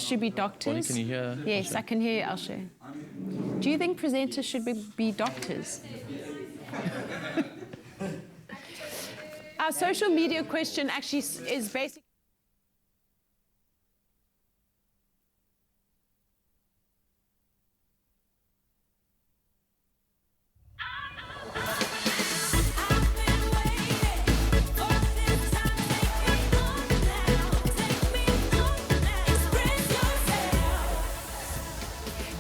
should be doctors? Can you hear? Yes, I can hear you, Alshe. Do you think presenters should be doctors? Our social media question actually is basically...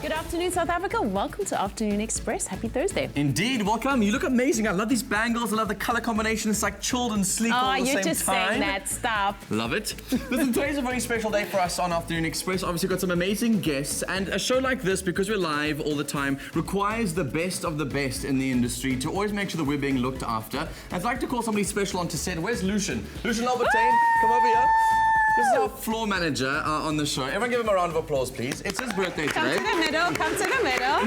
Good afternoon, South Africa. Welcome to Afternoon Express. Happy Thursday. Indeed, welcome. You look amazing. I love these bangles. I love the color combination. It's like chilled and sleek all at the same time. Oh, you're just saying that. Stop. Love it. Listen, today's a very special day for us on Afternoon Express. Obviously, we've got some amazing guests. And a show like this, because we're live all the time, requires the best of the best in the industry to always make sure that we're being looked after. I'd like to call somebody special onto set. Where's Lucian? Lucian Albertine, come over here. This is our floor manager on the show. Everyone give him a round of applause, please. It's his birthday today. Come to the middle, come to the middle.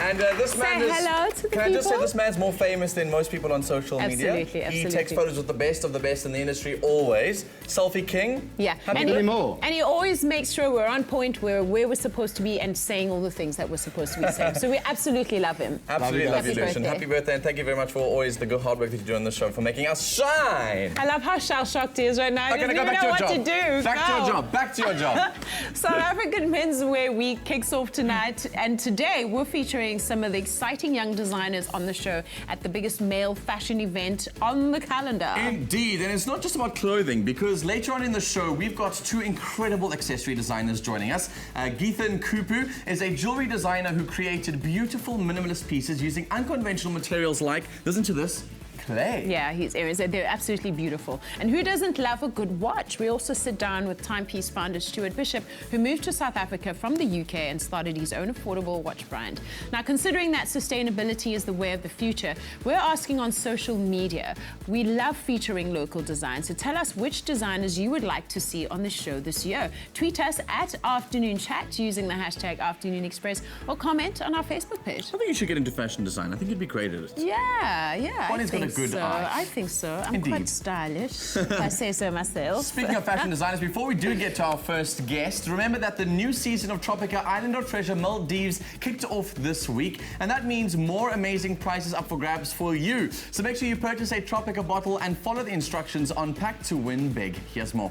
And this man is... hello to the Can I just say this man's more famous than most people on social media? Absolutely. He takes photos with the best of the best in the industry, always. Selfie king. Yeah. And he always makes sure we're on point, where we're supposed to be and saying all the things that we're supposed to be saying. So we absolutely love him. Absolutely love you, Lucian. Happy birthday, and thank you very much for always the good hard work that you do on the show, for making us shine. I love how shell-shocked he is right now. Okay, go back to your job. Back to your job. Back to your job. South African Menswear Week kicks off tonight, and today we're featuring some of the exciting young designers on the show at the biggest male fashion event on the calendar. Indeed, and it's not just about clothing, because later on in the show we've got two incredible accessory designers joining us. Geethan Kupu is a jewelry designer who created beautiful minimalist pieces using unconventional materials like, listen to this, clay. Yeah, his earrings, they're absolutely beautiful. And who doesn't love a good watch? We also sit down with Timepiece founder Stuart Bishop, who moved to South Africa from the UK and started his own affordable watch brand. Now, considering that sustainability is the way of the future, we're asking on social media. We love featuring local design, so tell us which designers you would like to see on the show this year. Tweet us at Afternoon Chat using the hashtag Afternoon Express, or comment on our Facebook page. I think you should get into fashion design. I think you'd be great at it. Yeah. Bonnie's got a good eye. I think so. I'm Indeed. quite stylish, if I say so myself. Speaking of fashion designers, before we do get to our first guest, remember that the new season of Tropica Island of Treasure Maldives kicked off this week, and that means more amazing prizes up for grabs for you. So make sure you purchase a Tropica bottle and follow the instructions on pack to win big. Here's more.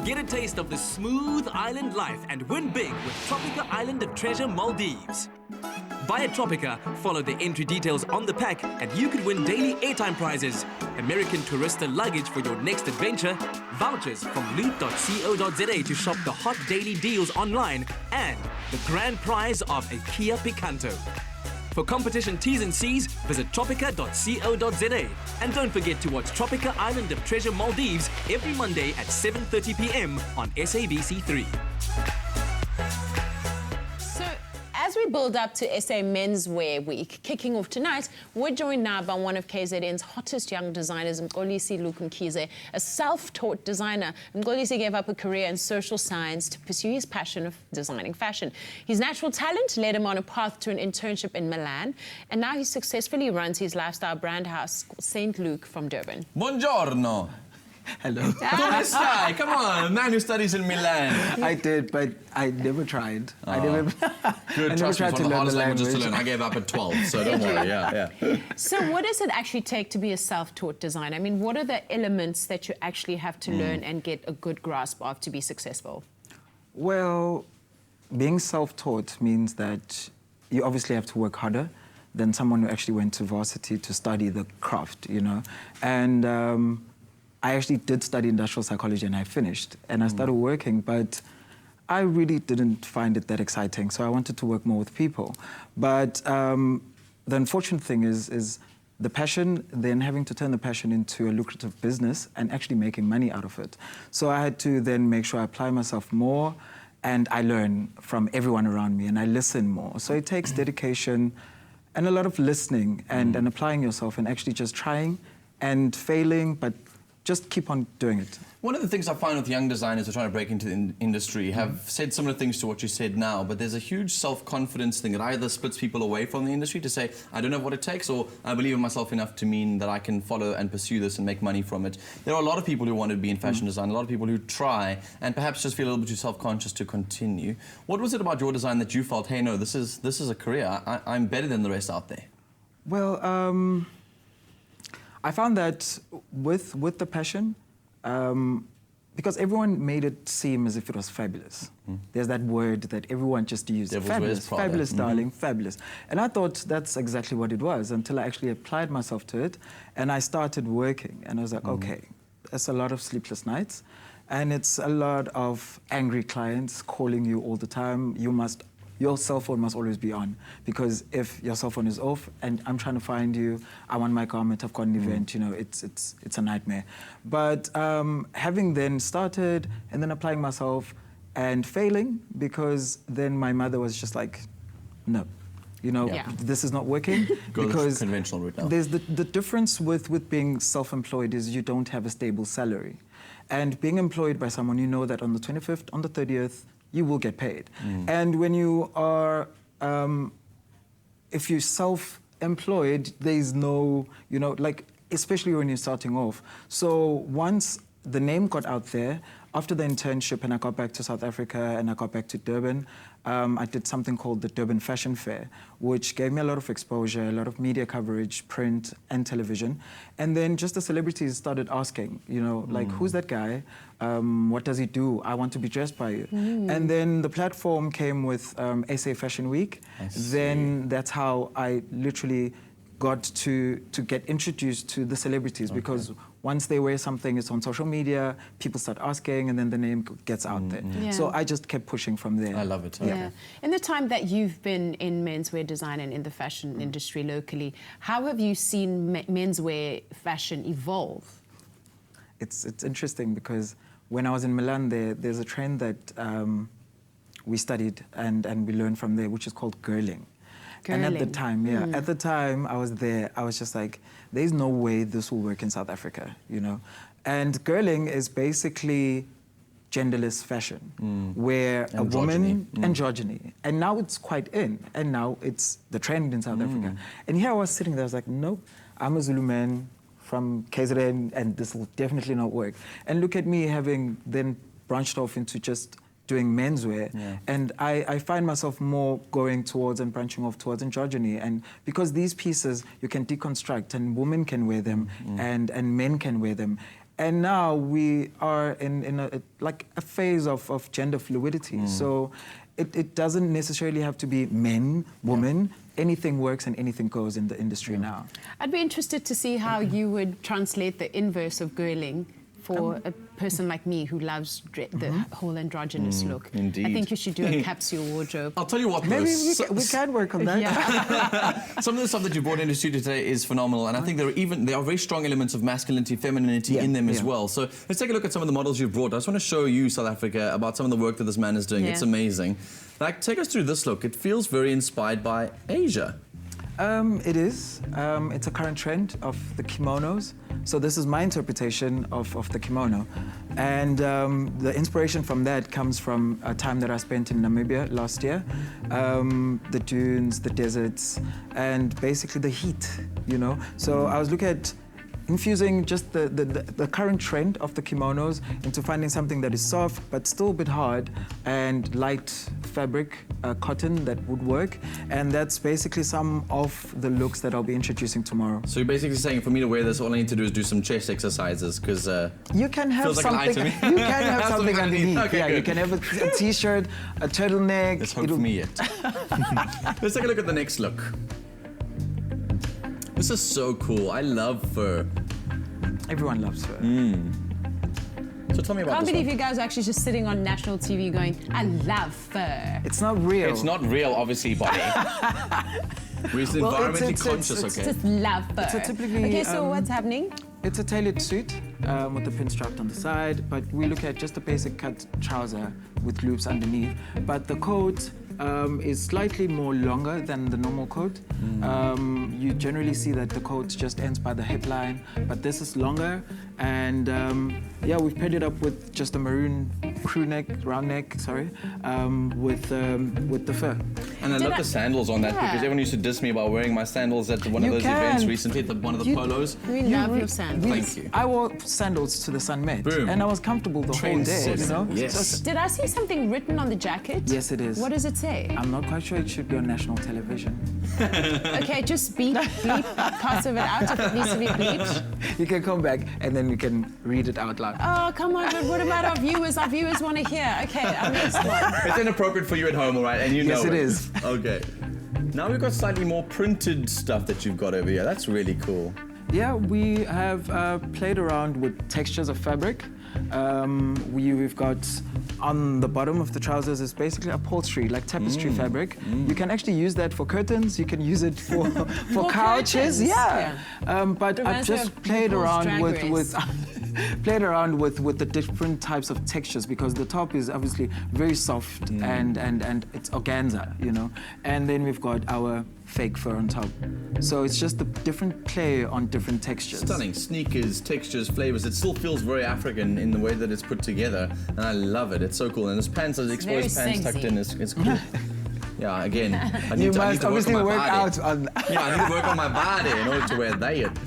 Get a taste of the smooth island life and win big with Tropica Island of Treasure Maldives. Buy a Tropica, follow the entry details on the pack, and you could win daily airtime prizes, American Tourista luggage for your next adventure, vouchers from loot.co.za to shop the hot daily deals online, and the grand prize of a Kia Picanto. For competition T's and C's, visit tropica.co.za. And don't forget to watch Tropica Island of Treasure Maldives every Monday at 7:30 p.m. on SABC3. As we build up to SA Menswear Week, kicking off tonight, we're joined now by one of KZN's hottest young designers, Mxolisi Luke Mkhize, a self-taught designer. Mxolisi gave up a career in social science to pursue his passion of designing fashion. His natural talent led him on a path to an internship in Milan, and now he successfully runs his lifestyle brand house called St. Luke from Durban. Buongiorno. Hello. Come stai? Come on, a man who studies in Milan. I did, but I never tried. I never Good, I trust me, tried it's one of to the learn hardest the languages to language. learn. I gave up at 12, so don't worry, yeah. So what does it actually take to be a self-taught designer? I mean, what are the elements that you actually have to learn and get a good grasp of to be successful? Well, being self-taught means that you obviously have to work harder than someone who actually went to varsity to study the craft, you know. And I actually did study industrial psychology and I finished. And I started working, but I really didn't find it that exciting. So I wanted to work more with people. But the unfortunate thing is the passion, then having to turn the passion into a lucrative business and actually making money out of it. So I had to then make sure I apply myself more and I learn from everyone around me and I listen more. So it takes dedication and a lot of listening and applying yourself and actually just trying and failing, but just keep on doing it. One of the things I find with young designers who are trying to break into the industry have said similar things to what you said now, but there's a huge self-confidence thing that either splits people away from the industry to say, I don't know what it takes, or I believe in myself enough to mean that I can follow and pursue this and make money from it. There are a lot of people who want to be in fashion design, a lot of people who try, and perhaps just feel a little bit too self-conscious to continue. What was it about your design that you felt, hey, no, this is a career, I'm better than the rest out there? Well, I found that with the passion, because everyone made it seem as if it was fabulous. There's that word that everyone just used. Fabulous, fabulous, darling, fabulous. And I thought that's exactly what it was until I actually applied myself to it and I started working. And I was like, okay, that's a lot of sleepless nights. And it's a lot of angry clients calling you all the time. Your cell phone must always be on, because if your cell phone is off and I'm trying to find you, I want my garment, I've got an event, you know, it's a nightmare. But having then started and then applying myself and failing, because then my mother was just like, no, you know, this is not working. Because conventional route now. There's the difference with being self-employed is you don't have a stable salary. And being employed by someone, you know that on the 25th, on the 30th, you will get paid. And when you are, if you're self-employed, there's no, you know, like, especially when you're starting off. So once the name got out there, after the internship and I got back to South Africa and I got back to Durban, I did something called the Durban Fashion Fair, which gave me a lot of exposure, a lot of media coverage, print and television. And then just the celebrities started asking, you know, like, who's that guy? What does he do? I want to be dressed by you. And then the platform came with SA Fashion Week. Then that's how I literally got to get introduced to the celebrities, because once they wear something, it's on social media, people start asking, and then the name gets out there. So I just kept pushing from there. I love it. In the time that you've been in menswear design and in the fashion industry locally, how have you seen menswear fashion evolve? It's interesting, because when I was in Milan, there's a trend that we studied and we learned from there, which is called girling. And at the time, at the time I was there, I was just like, there's no way this will work in South Africa, you know? And girling is basically genderless fashion, where a woman, androgyny. And now it's quite in, and now it's the trend in South Africa. And here I was sitting there, I was like, nope, I'm a Zulu man from KZN, and this will definitely not work. And look at me having then branched off into just doing menswear, and I find myself more going towards and branching off towards androgyny, and because these pieces you can deconstruct, and women can wear them, and men can wear them, and now we are in a phase of gender fluidity. So it doesn't necessarily have to be men, women. Anything works and anything goes in the industry now. I'd be interested to see how you would translate the inverse of girling for a person like me who loves the whole androgynous look. Indeed. I think you should do a capsule wardrobe. I'll tell you what, Maybe we can work on that. Some of the stuff that you brought into studio today is phenomenal, and I think there are very strong elements of masculinity, femininity in them as well. So let's take a look at some of the models you've brought. I just want to show you, South Africa, about some of the work that this man is doing. It's amazing. Like, take us through this look. It feels very inspired by Asia. It is. It's a current trend of the kimonos. So this is my interpretation of the kimono. And the inspiration from that comes from a time that I spent in Namibia last year. The dunes, the deserts, and basically the heat, you know. So I was looking at infusing just the current trend of the kimonos into finding something that is soft but still a bit hard, and light fabric, cotton, that would work. And that's basically some of the looks that I'll be introducing tomorrow. So you're basically saying for me to wear this, all I need to do is do some chest exercises, because you can have something. You can have something underneath. Okay, you can have a t-shirt, a turtleneck. Let's hope for me yet. Let's take a look at the next look. This is so cool. I love fur. Everyone loves fur. So tell me about I can't this believe one. you guys are actually just sitting on national TV going, I love fur. It's not real. It's not real, obviously, Bonnie. We're just environmentally conscious, okay? Just love fur. It's a typically, okay, so what's happening? It's a tailored suit with the pin strapped on the side, but we look at just a basic cut trouser with loops underneath. But the coat is slightly more longer than the normal coat. You generally see that the coat just ends by the hip line, but this is longer. And yeah, we've paired it up with just a maroon round neck, with the fur. And I love the sandals on that because everyone used to diss me about wearing my sandals at one of those events recently, one of the polos. We love your sandals. Thank you. I wore sandals to the Sun Met, Boom. and I was comfortable the whole day, you know? Yes. So, Did I see something written on the jacket? yes, it is. What does it say? I'm not quite sure it should be on national television. Okay, just bleep parts of it out if it needs to be bleeped. You can come back and then we can read it out loud. Oh, come on, but what about our viewers? Our viewers want to hear. Okay, our next one. It's inappropriate for you at home, all right? And you know Yes, it is. Okay. Now we've got slightly more printed stuff that you've got over here. That's really cool. Yeah, we have played around with textures of fabric. We've got on the bottom of the trousers is basically upholstery, like tapestry fabric. You can actually use that for curtains. You can use it for couches. Curtains. Yeah. But I've Reminds me just of played RuPaul's around Drag with Race. played around with the different types of textures because the top is obviously very soft and it's organza, you know. And then we've got our fake fur on top. So it's just a different play on different textures. Stunning. Sneakers, textures, flavors. It still feels very African in the way that it's put together. And I love it. It's so cool. And this pants, those exposed very pants tucked sexy. in is cool. Yeah, again, I You need must to obviously work work on my out body. on Yeah, I need to work on my body in order to wear that.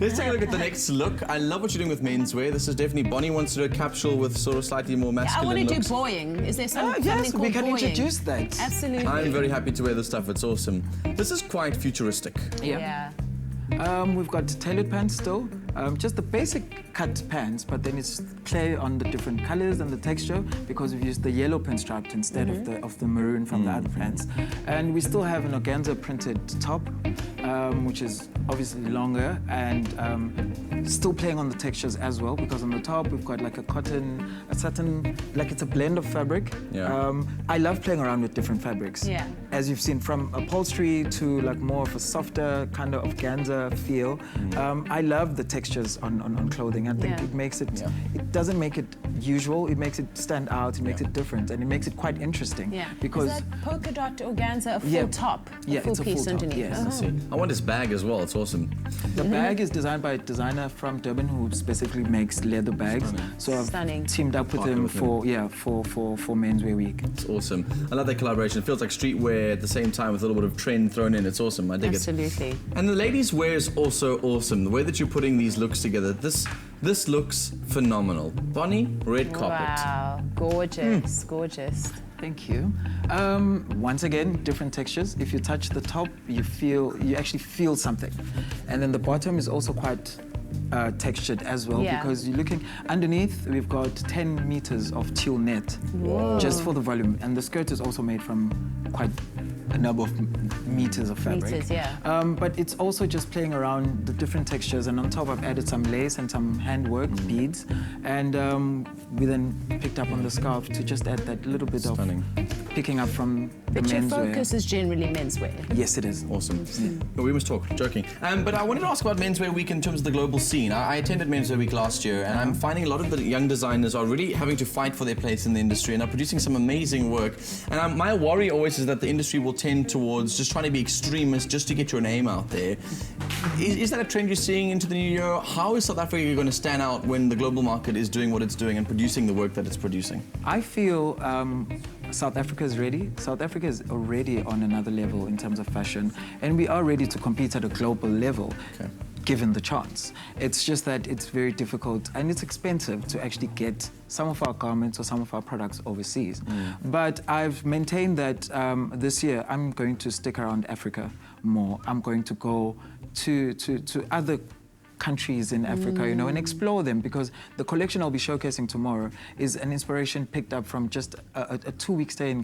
Let's take a look at the next look. I love what you're doing with menswear. This is definitely Bonnie wants to do a capsule with sort of slightly more I masculine want to do looks. boying. Is there something yes, called we can boying? introduce that. Absolutely. I'm very happy to wear this stuff. It's awesome. This is quite futuristic. Yeah. We've got tailored pants still, just the basic cut pants, but then it's play on the different colors and the texture because we've used the yellow pinstriped instead of the maroon from the other pants. And we still have an organza printed top, which is obviously longer and still playing on the textures as well because on the top we've got like a satin, like it's a blend of fabric. Yeah. I love playing around with different fabrics. Yeah. As you've seen, from upholstery to like more of a softer kind of organza feel. I love the textures on clothing. I think it makes it, it doesn't make it usual, it makes it stand out, it makes it different, and it makes it quite interesting. Yeah. Because is that polka dot organza a full top? Yeah, full it's a piece full top, underneath? yes. Oh. I want this bag as well. It's awesome. the bag is designed by a designer from Durban who specifically makes leather bags. So I've teamed up with him for Menswear Week. It's awesome. I love that collaboration. It feels like streetwear at the same time with a little bit of trend thrown in. It's awesome. I dig it. Absolutely. And the ladies' wear is also awesome. The way that you're putting these looks together, this looks phenomenal. Bonnie, red carpet. Wow, gorgeous, gorgeous. Thank you. Once again, different textures. If you touch the top, you actually feel something. And then the bottom is also quite textured as well because you're looking underneath. We've got 10 meters of tulle net just for the volume, and the skirt is also made from quite a number of meters of fabric. Meters, yeah. But it's also just playing around the different textures, and on top I've added some lace and some handwork, beads, and we then picked up on the scarf to just add that little bit of picking up from the But your menswear. focus is generally menswear. Yes, it is. Awesome. But we must talk, joking. But I wanted to ask about Menswear Week in terms of the global scene. I attended Menswear Week last year, and I'm finding a lot of the young designers are really having to fight for their place in the industry and are producing some amazing work. And my worry always is that the industry will tend towards just trying to be extremist just to get your name out there. Is that a trend you're seeing into the new year? How is South Africa going to stand out when the global market is doing what it's doing and producing the work that it's producing? I feel South Africa is ready. South Africa is already on another level in terms of fashion, and we are ready to compete at a global level. Given the chance. It's just that it's very difficult and it's expensive to actually get some of our garments or some of our products overseas. But I've maintained that this year I'm going to stick around Africa more. I'm going to go to other countries in Africa, you know, and explore them, because the collection I'll be showcasing tomorrow is an inspiration picked up from just a 2-week stay in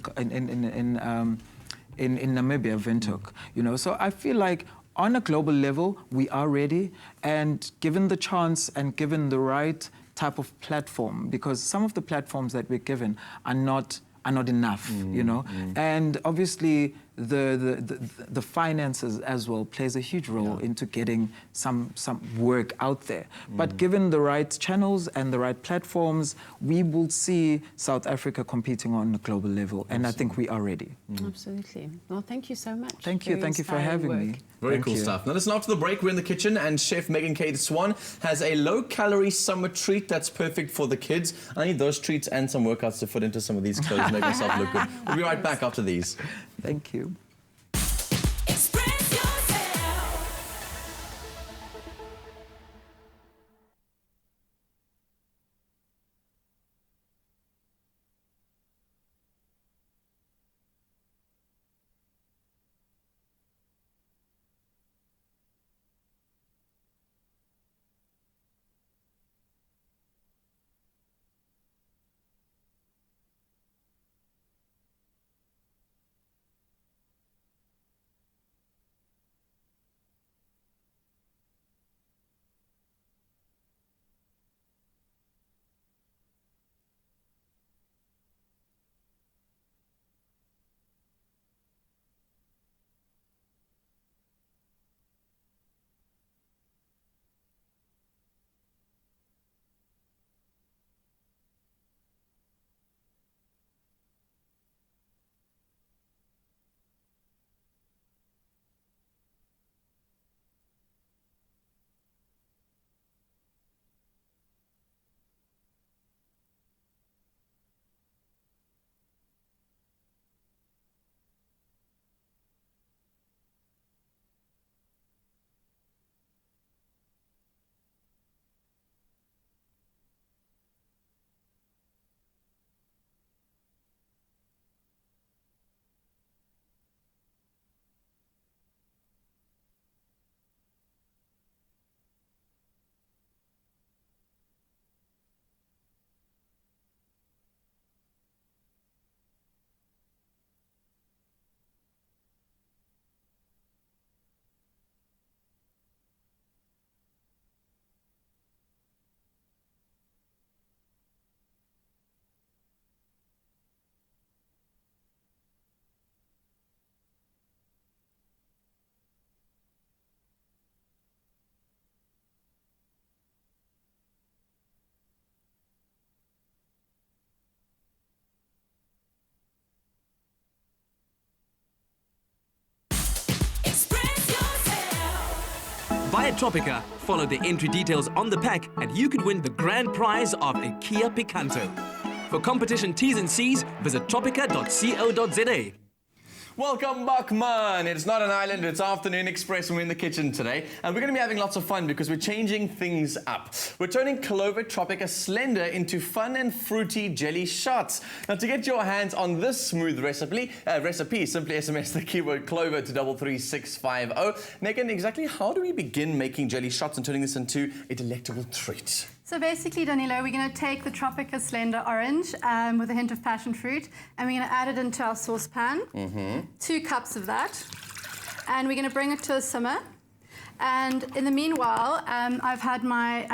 Namibia, Windhoek, you know. So I feel like on a global level, we are ready, and given the chance and given the right type of platform, because some of the platforms that we're given are not enough, you know. And obviously, the finances as well plays a huge role into getting some work out there. But given the right channels and the right platforms, we will see South Africa competing on a global level, and I think we are ready. Absolutely. Well, thank you so much. Thank you for having me. Very cool stuff. Now listen, after the break, we're in the kitchen and Chef Kate Swan has a low-calorie summer treat that's perfect for the kids. I need those treats and some workouts to fit into some of these clothes and make myself look good. We'll be right back after these. Thank you. Buy a Tropica, follow the entry details on the pack, and you could win the grand prize of a Kia Picanto. For competition T's and C's, visit tropica.co.za. Welcome back, man. It's not an island, it's Afternoon Express, and we're in the kitchen today. And we're going to be having lots of fun because we're changing things up. We're turning Clover Tropica Slender into fun and fruity jelly shots. Now, to get your hands on this smooth recipe, simply SMS the keyword Clover to 33650. Megan, exactly how do we begin making jelly shots and turning this into a delectable treat? So basically, Danilo, we're going to take the Tropica Slender Orange with a hint of passion fruit, and we're going to add it into our saucepan. 2 cups of that. And we're going to bring it to a simmer. And in the meanwhile, I've had my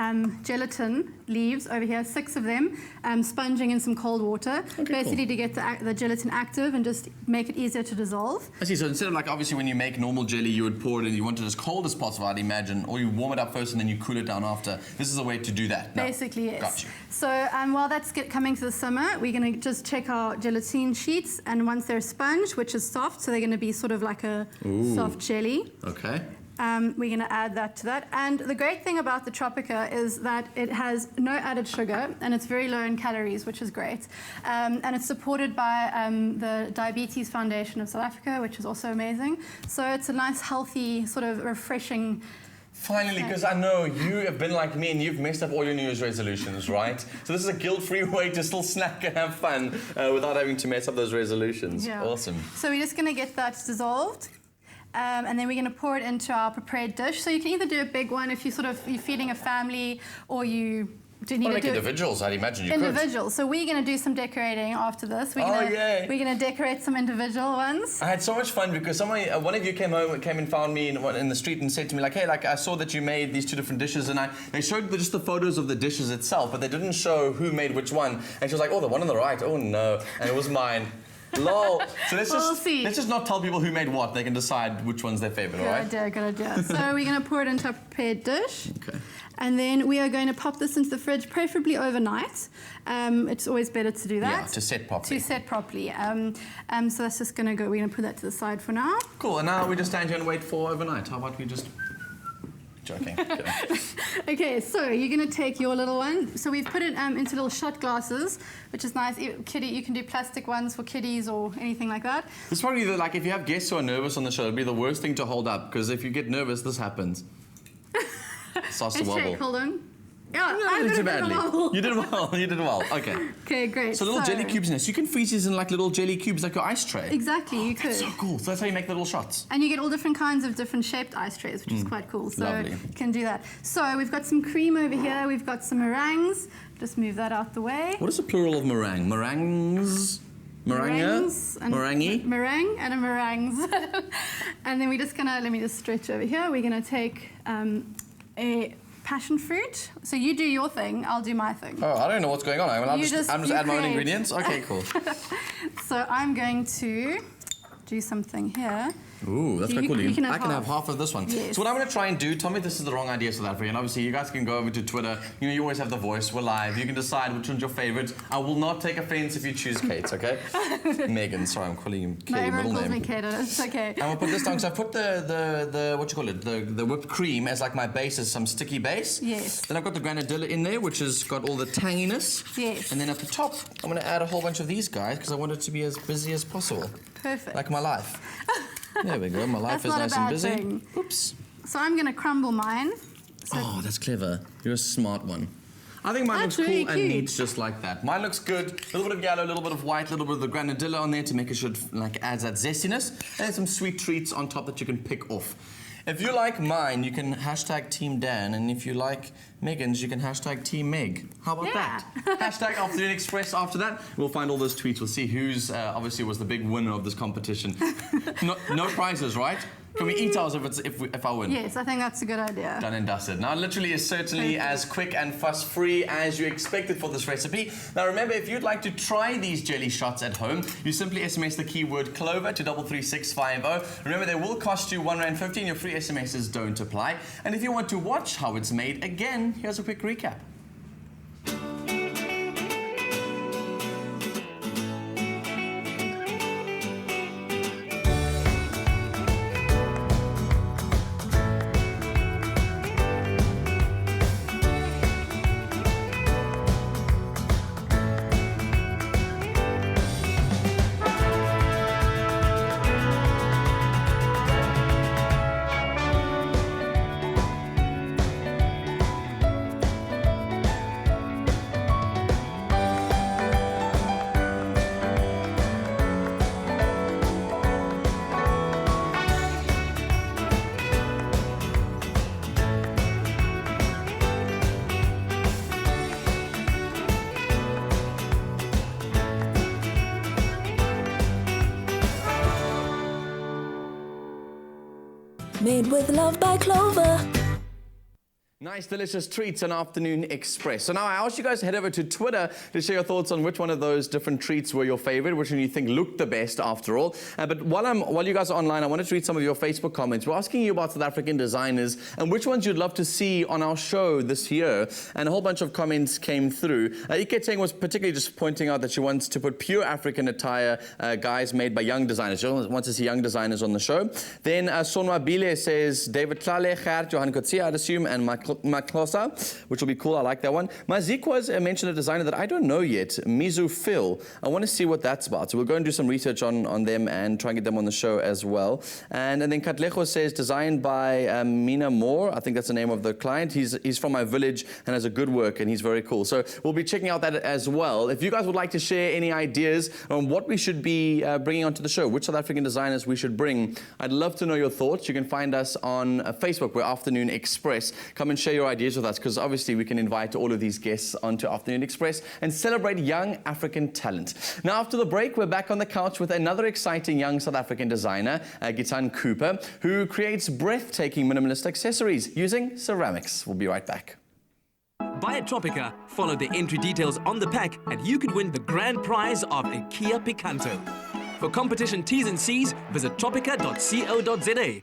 gelatin leaves over here, 6 of them, sponging in some cold water, basically to get the gelatin active and just make it easier to dissolve. I see, so instead of like obviously when you make normal jelly, you would pour it in, you want it as cold as possible, I'd imagine, or you warm it up first and then you cool it down after. This is a way to do that. Basically, yes. Got you. So while that's coming to the simmer, we're going to just check our gelatine sheets, and once they're sponged, which is soft, so they're going to be sort of like a soft jelly. Okay. We're going to add that to that. And the great thing about the Tropica is that it has no added sugar, and it's very low in calories, which is great. And it's supported by the Diabetes Foundation of South Africa, which is also amazing. So it's a nice, healthy, sort of refreshing. Finally, because I know you have been like me and you've messed up all your New Year's resolutions, right? So this is a guilt-free way to still snack and have fun without having to mess up those resolutions. Yeah. Awesome. So we're just going to get that dissolved. And then we're going to pour it into our prepared dish. So you can either do a big one if you're feeding a family, or you do need to do individuals. I'd imagine you individuals. So we're going to do some decorating after this. We're going to decorate some individual ones. I had so much fun because one of you came and found me in the street and said to me like, hey, like I saw that you made these 2 different dishes, and they showed just the photos of the dishes itself, but they didn't show who made which one. And she was like, oh, the one on the right, oh no, and it was mine. Lol. So We'll see. let's just not tell people who made what. They can decide which one's their favorite, all right? Good idea. So we're going to pour it into a prepared dish. Okay. And then we are going to pop this into the fridge, preferably overnight. It's always better to do that. Yeah, to set properly. So that's just going to go, we're going to put that to the side for now. Cool, and now we just stand here and wait for overnight. How about we just... Joking. Okay, so you're going to take your little one. So we've put it into little shot glasses, which is nice. Kiddie, you can do plastic ones for kiddies or anything like that. This is probably like if you have guests who are nervous on the show, it'd be the worst thing to hold up, because if you get nervous, this happens. Starts to Let's wobble. check, hold on. Yeah, No, I not did too a bit of a badly. wobble. You did well. You did well. Okay. Okay, great. So little jelly cubes in this. You can freeze these in like little jelly cubes, like your ice tray. Exactly, you could. That's so cool. So that's how you make the little shots. And you get all different kinds of different shaped ice trays, which is quite cool. So Lovely. you can do that. So we've got some cream over here. We've got some meringues. Just move that out the way. What is the plural of meringue? Meringues? Meringues and Meringue? Meringue and a meringues. And then we're just gonna, let me just stretch over here. We're gonna take a passion fruit. So you do your thing, I'll do my thing. Oh, I don't know what's going on. I'm just add my own create. ingredients. Okay, cool. So I'm going to do something here. Ooh, that's You- quite cool. you can have I can have half. half of this one. Yes. So what I'm going to try and do, tell me if this is the wrong idea, South Africa, and obviously you guys can go over to Twitter. You know, you always have the voice. We're live. You can decide which one's your favorite. I will not take offense if you choose Kate, okay? Megan, sorry, I'm calling you No, Kate, middle everyone calls me name. Kate, it's okay. And we'll put this down, so I put the what you call it, the whipped cream as like my base, as some sticky base. Yes. Then I've got the granadilla in there, which has got all the tanginess. Yes. And then at the top, I'm going to add a whole bunch of these guys because I want it to be as busy as possible. Perfect. Like my life. There we go, my life That's is not a nice and bad busy. thing. Oops. So I'm going to crumble mine. So Oh, that's clever. You're a smart one. I think mine That's looks cool really and cute. neat just like that. Mine looks good. A little bit of yellow, a little bit of white, a little bit of the granadilla on there to make it sure it like adds that zestiness. And some sweet treats on top that you can pick off. If you like mine, you can hashtag Team Dan, and if you like Megan's, you can hashtag Team Meg. How about that? Hashtag Afternoon Express after that. We'll find all those tweets. We'll see who's obviously was the big winner of this competition. No prizes, right? Can we eat ours if I win? yes, I think that's a good idea. Done and dusted. Now, literally is certainly as quick and fuss-free as you expected for this recipe. Now, remember, if you'd like to try these jelly shots at home, you simply SMS the keyword Clover to 33650. Remember, they will cost you R1.50 and your free SMSs don't apply. And if you want to watch how it's made, again, here's a quick recap. Made with love by Clover. Nice, delicious treats on Afternoon Express. So now I asked you guys to head over to Twitter to share your thoughts on which one of those different treats were your favorite, which one you think looked the best after all. But while you guys are online, I wanted to read some of your Facebook comments. We're asking you about South African designers and which ones you'd love to see on our show this year. And a whole bunch of comments came through. Ike Teng was particularly just pointing out that she wants to put pure African attire, guys made by young designers. She wants to see young designers on the show. Then Sonwa Bile says David Tlale, Gert, Johan Kotsia, I'd assume, and Mxolisi, which will be cool. I like that one. Mazikwas mentioned a designer that I don't know yet, Mizu Phil. I want to see what that's about. So we'll go and do some research on them and try and get them on the show as well. And then Katlejo says designed by Mina Moore. I think that's the name of the client. He's from my village and has a good work, and he's very cool. So we'll be checking out that as well. If you guys would like to share any ideas on what we should be bringing onto the show, which South African designers we should bring, I'd love to know your thoughts. You can find us on Facebook. We're Afternoon Express. Come and share your ideas with us, because obviously we can invite all of these guests onto Afternoon Express and celebrate young African talent. Now, after the break, we're back on the couch with another exciting young South African designer, Gitan Cooper, who creates breathtaking minimalist accessories using ceramics. We'll be right back. Buy a Tropica, follow the entry details on the pack, and you could win the grand prize of a Kia Picanto. For competition T's and C's, visit tropica.co.za.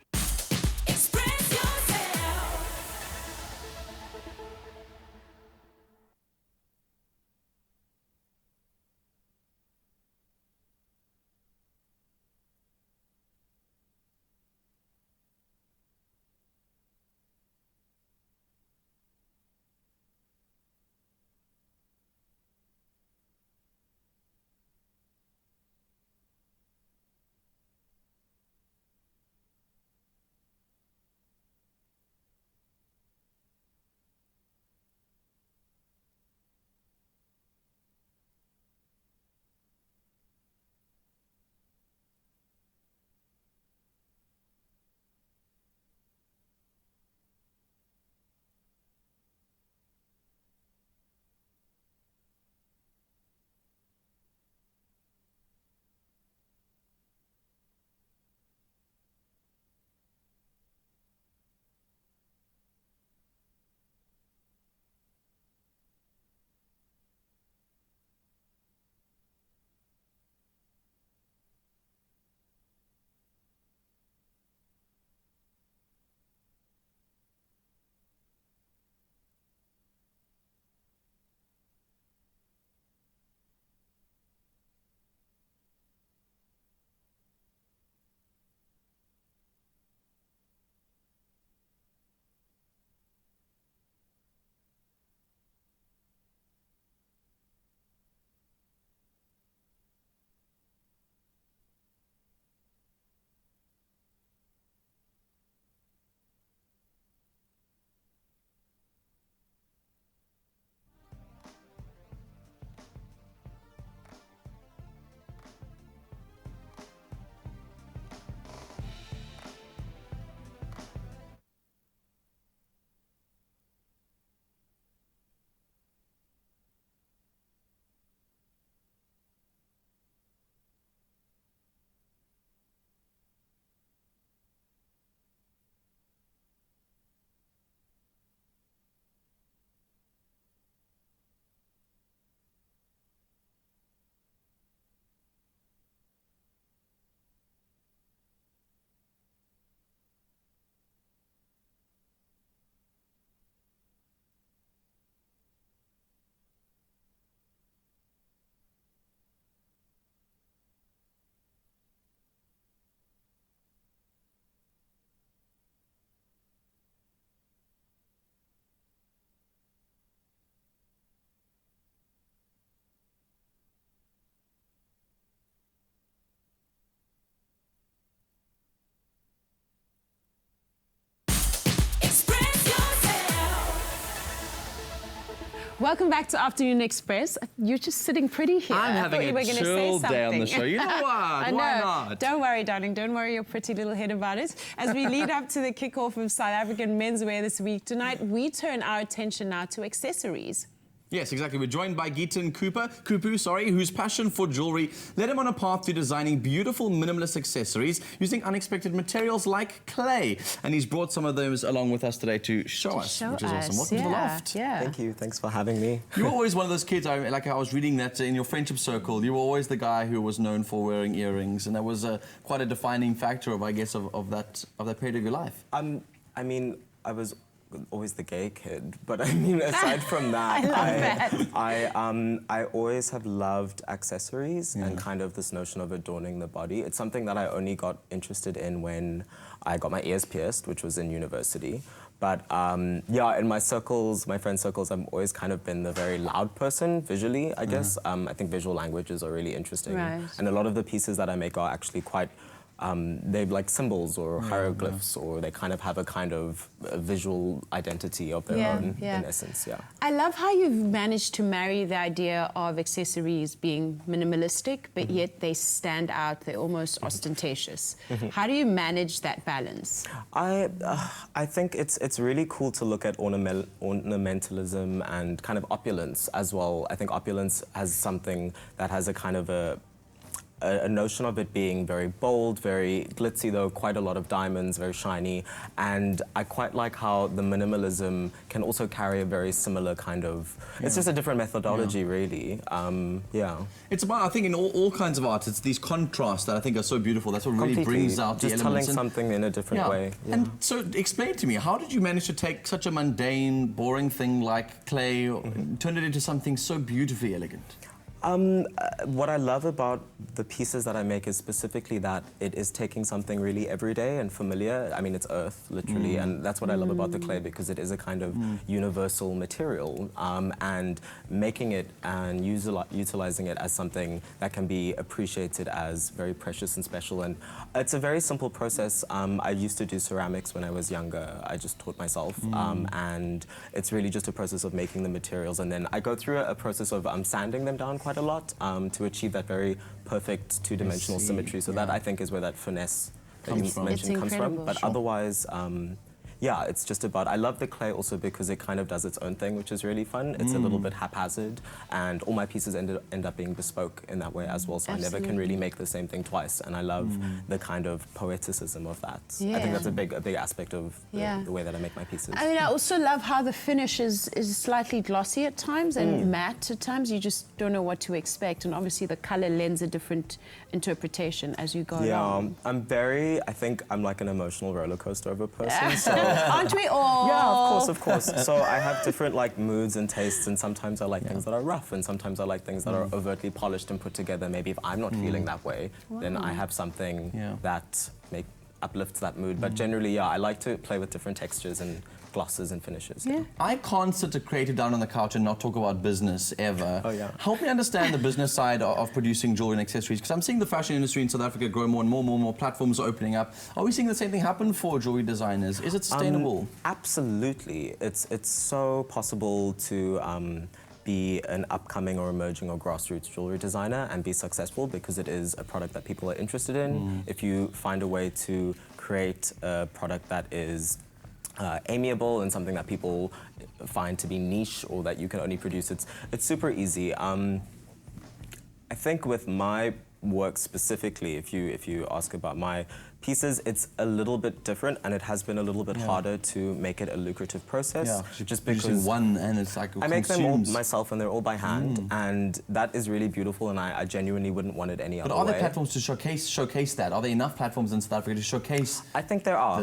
Express yourself. Welcome back to Afternoon Express. You're just sitting pretty here. I'm having I thought you were a gonna say chill day on the something. show. You know what? I know. Why not? Don't worry, darling. Don't worry your pretty little head about it. As we lead up to the kickoff of South African menswear this week, tonight we turn our attention now to accessories. Yes, exactly. We're joined by Geetan Kupu, whose passion for jewelry led him on a path to designing beautiful minimalist accessories using unexpected materials like clay. And he's brought some of those along with us today to show us, which is awesome. Welcome to the loft. Yeah. Thank you. Thanks for having me. You were always one of those kids, I was reading that in your friendship circle, you were always the guy who was known for wearing earrings, and that was quite a defining factor of, I guess, of that period of your life. I mean, I was always the gay kid, but I mean, aside from that, I always have loved accessories and kind of this notion of adorning the body. It's something that I only got interested in when I got my ears pierced, which was in university. But yeah, in my circles, my friend circles, I've always kind of been the very loud person visually, I guess. I think visual languages are really interesting. Right. And a lot of the pieces that I make are actually quite they're like symbols or hieroglyphs, or they kind of have a kind of a visual identity of their own, in essence, I love how you've managed to marry the idea of accessories being minimalistic, but yet they stand out, they're almost ostentatious. How do you manage that balance? I think it's really cool to look at ornamentalism and kind of opulence as well. I think opulence has something that has a kind of a a notion of it being very bold, very glitzy though, quite a lot of diamonds, very shiny. And I quite like how the minimalism can also carry a very similar kind of, it's just a different methodology really. Yeah. It's about, I think in all kinds of art, it's these contrasts that I think are so beautiful. That's what really brings out the just elements. telling something in a different way. Yeah. And so explain to me, how did you manage to take such a mundane, boring thing like clay, turn it into something so beautifully elegant? What I love about the pieces that I make is specifically that it is taking something really everyday and familiar. I mean, it's earth, literally, and that's what I love about the clay, because it is a kind of universal material, and making it and utilizing it as something that can be appreciated as very precious and special. And it's a very simple process. I used to do ceramics when I was younger. I just taught myself, and it's really just a process of making the materials, and then I go through a process of sanding them down quite a lot to achieve that very perfect two-dimensional symmetry. So that, I think, is where that finesse that you mentioned comes from. But otherwise, yeah, it's just about, I love the clay also because it kind of does its own thing, which is really fun. It's a little bit haphazard, and all my pieces end up being bespoke in that way as well, so I never can really make the same thing twice, and I love the kind of poeticism of that. I think that's a big aspect of the way that I make my pieces. I mean, I also love how the finish is slightly glossy at times and matte at times. You just don't know what to expect, and obviously the color lends a different interpretation as you go along. I think I'm like an emotional roller coaster of a person, so aren't we all? Yeah, of course. So I have different like moods and tastes, and sometimes I like things that are rough, and sometimes I like things that are overtly polished and put together. Maybe if I'm not feeling that way, then I have something that uplifts that mood. But generally, I like to play with different textures and glosses and finishes. I can't sit a creator down on the couch and not talk about business ever. Oh, yeah. Help me understand the business side of producing jewelry and accessories, because I'm seeing the fashion industry in South Africa grow more and more platforms are opening up. Are we seeing the same thing happen for jewelry designers? Is it sustainable? Absolutely. It's so possible to be an upcoming or emerging or grassroots jewelry designer and be successful, because it is a product that people are interested in. If you find a way to create a product that is amiable and something that people find to be niche or that you can only produce, it's super easy. I think with my work specifically, if you ask about my pieces, it's a little bit different, and it has been a little bit harder to make it a lucrative process. Just because one, and it's like I make them all myself, and they're all by hand, and that is really beautiful, and I genuinely wouldn't want it any other way. But are there platforms to showcase that? Are there enough platforms in South Africa to showcase? I think there are.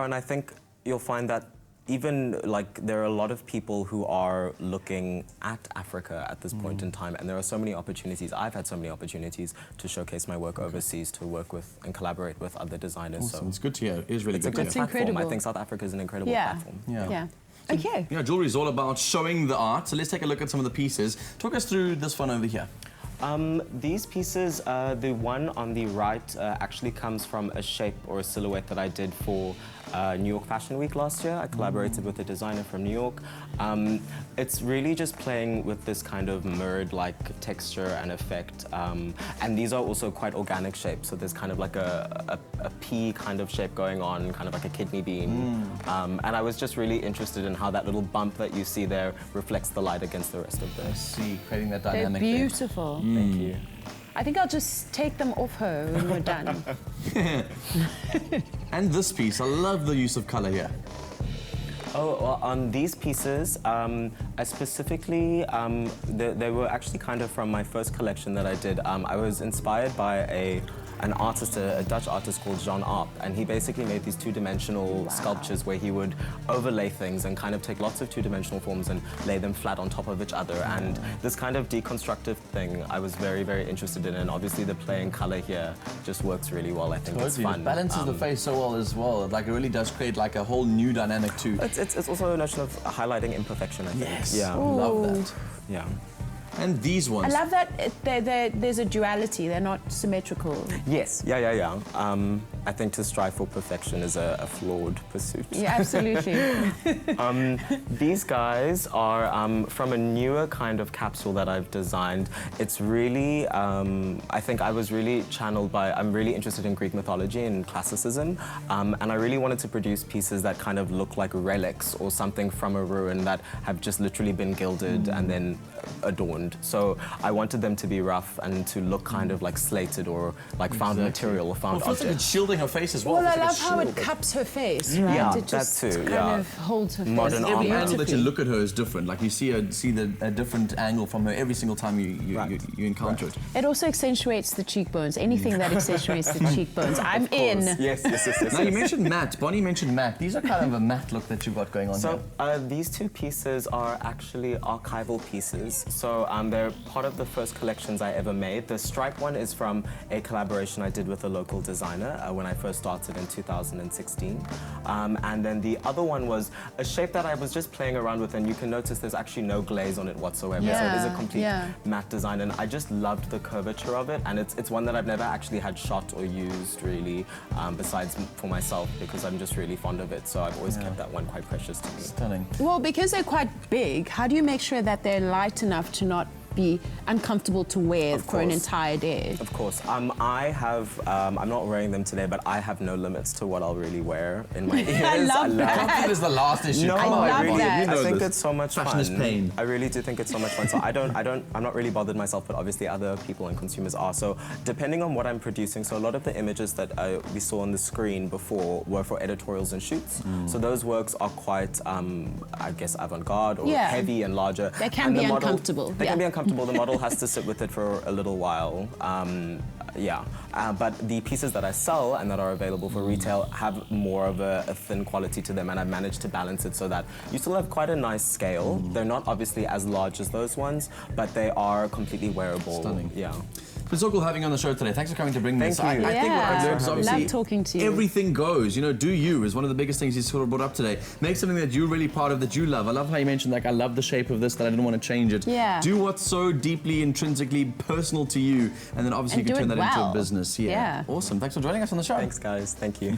And I think you'll find that even like there are a lot of people who are looking at Africa at this point in time, and there are so many opportunities. I've had so many opportunities to showcase my work overseas, to work with and collaborate with other designers. Awesome. So it's good to hear. It is really good to hear. It's a good platform. I think South Africa is an incredible platform. Okay. Yeah, jewelry is all about showing the art. So let's take a look at some of the pieces. Talk us through this one over here. These pieces, the one on the right actually comes from a shape or a silhouette that I did for New York Fashion Week last year. I collaborated with a designer from New York. It's really just playing with this kind of mirrored-like texture and effect. And these are also quite organic shapes, so there's kind of like a pea kind of shape going on, kind of like a kidney bean. And I was just really interested in how that little bump that you see there reflects the light against the rest of the... creating that dynamic. They're beautiful. Thank you. I think I'll just take them off her when we're done. And this piece, I love the use of color here. Oh, well, on these pieces, I specifically, they were actually kind of from my first collection that I did. I was inspired by an artist, a Dutch artist called Jean Arp, and he basically made these two-dimensional sculptures where he would overlay things and kind of take lots of two-dimensional forms and lay them flat on top of each other. And this kind of deconstructive thing I was very, very interested in, and obviously the play in color here just works really well. I think it's fun. It balances the face so well as well. Like, it really does create like a whole new dynamic too. It's also a notion of highlighting imperfection, I think. Yes. Yeah. Love that. Yeah. And these ones. I love that there's a duality. They're not symmetrical. Yes. Yeah. I think to strive for perfection is a flawed pursuit. Yeah, absolutely. These guys are from a newer kind of capsule that I've designed. It's really, I think I was really channeled by, I'm really interested in Greek mythology and classicism, and I really wanted to produce pieces that kind of look like relics or something from a ruin that have just literally been gilded and then adorned. So I wanted them to be rough and to look kind of like slated or like found material or found It feels like object. it's shielding her face as well. Well, I It's like a love how it shield. cups her face, right? Yeah, it just that too, kind yeah. of holds her face. Modern Every armor. angle that you look at her is different. Like you see a different angle from her every single time you encounter it. It also accentuates the cheekbones. Anything that accentuates the cheekbones, I'm in. Yes. Now you mentioned matte. Bonnie mentioned matte. These are kind of a matte look that you've got going on So here. these two pieces are actually archival pieces. So they're part of the first collections I ever made. The stripe one is from a collaboration I did with a local designer when I first started in 2016. And then the other one was a shape that I was just playing around with, and you can notice there's actually no glaze on it whatsoever. So it is a complete matte design, and I just loved the curvature of it. And it's one that I've never actually had shot or used really, besides for myself, because I'm just really fond of it. So I've always kept that one quite precious to me. Stunning. Well, because they're quite big, how do you make sure that they're light enough to not be uncomfortable to wear for an entire day? Of course. I have, I'm not wearing them today, but I have no limits to what I'll really wear in my ears. I love that. Confidence is the last issue. No, Come on, I love really. that. You know I think this. it's so much Fashion fun. is pain. I really do think it's so much fun. So I'm not really bothered myself, but obviously other people and consumers are. So depending on what I'm producing, so a lot of the images that we saw on the screen before were for editorials and shoots. So those works are quite, I guess, avant-garde or heavy and larger. They can And be the model- uncomfortable. They can be uncomfortable. The model has to sit with it for a little while. But the pieces that I sell and that are available for retail have more of a thin quality to them, and I've managed to balance it so that you still have quite a nice scale. They're not obviously as large as those ones, but they are completely wearable. Stunning. Yeah. It's so cool having you on the show today. Thanks for coming to bring this. Thank you. I think what I've learned is Love obviously talking to you. everything goes. You know, do you is one of the biggest things you sort of brought up today. Make something that you're really proud of, that you love. I love how you mentioned, like, I love the shape of this, that I didn't want to change it. Yeah. Do what's so deeply, intrinsically personal to you, and then obviously And you can do turn it that into well. a business. Yeah. Awesome. Thanks for joining us on the show. Thanks, guys. Thank you.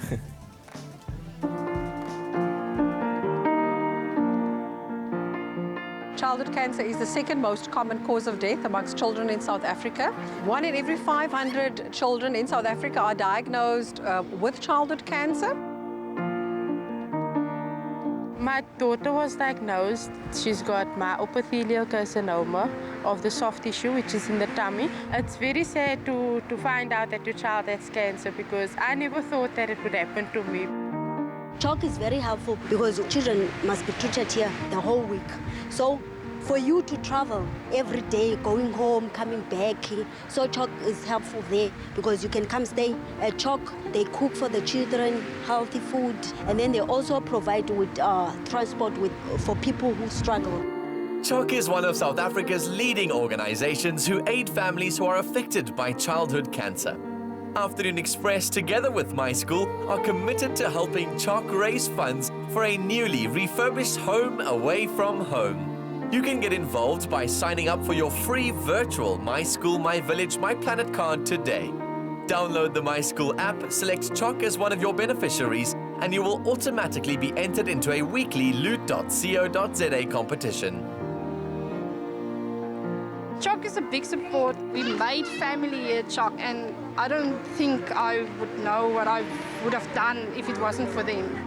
Childhood cancer is the second most common cause of death amongst children in South Africa. 1 in every 500 children in South Africa are diagnosed with childhood cancer. My daughter was diagnosed. She's got myopithelial carcinoma of the soft tissue, which is in the tummy. It's very sad to find out that your child has cancer, because I never thought that it would happen to me. CHOC is very helpful because children must be treated here the whole week. So for you to travel every day, going home, coming back, so CHOC is helpful there because you can come stay at CHOC. They cook for the children, healthy food, and then they also provide with transport for people who struggle. CHOC is one of South Africa's leading organizations who aid families who are affected by childhood cancer. Afternoon Express, together with my school, are committed to helping CHOC raise funds for a newly refurbished home away from home. You can get involved by signing up for your free virtual My School, My Village, My Planet card today. Download the My School app, select CHOC as one of your beneficiaries, and you will automatically be entered into a weekly loot.co.za competition. CHOC is a big support. We made family here at CHOC, and I don't think I would know what I would have done if it wasn't for them.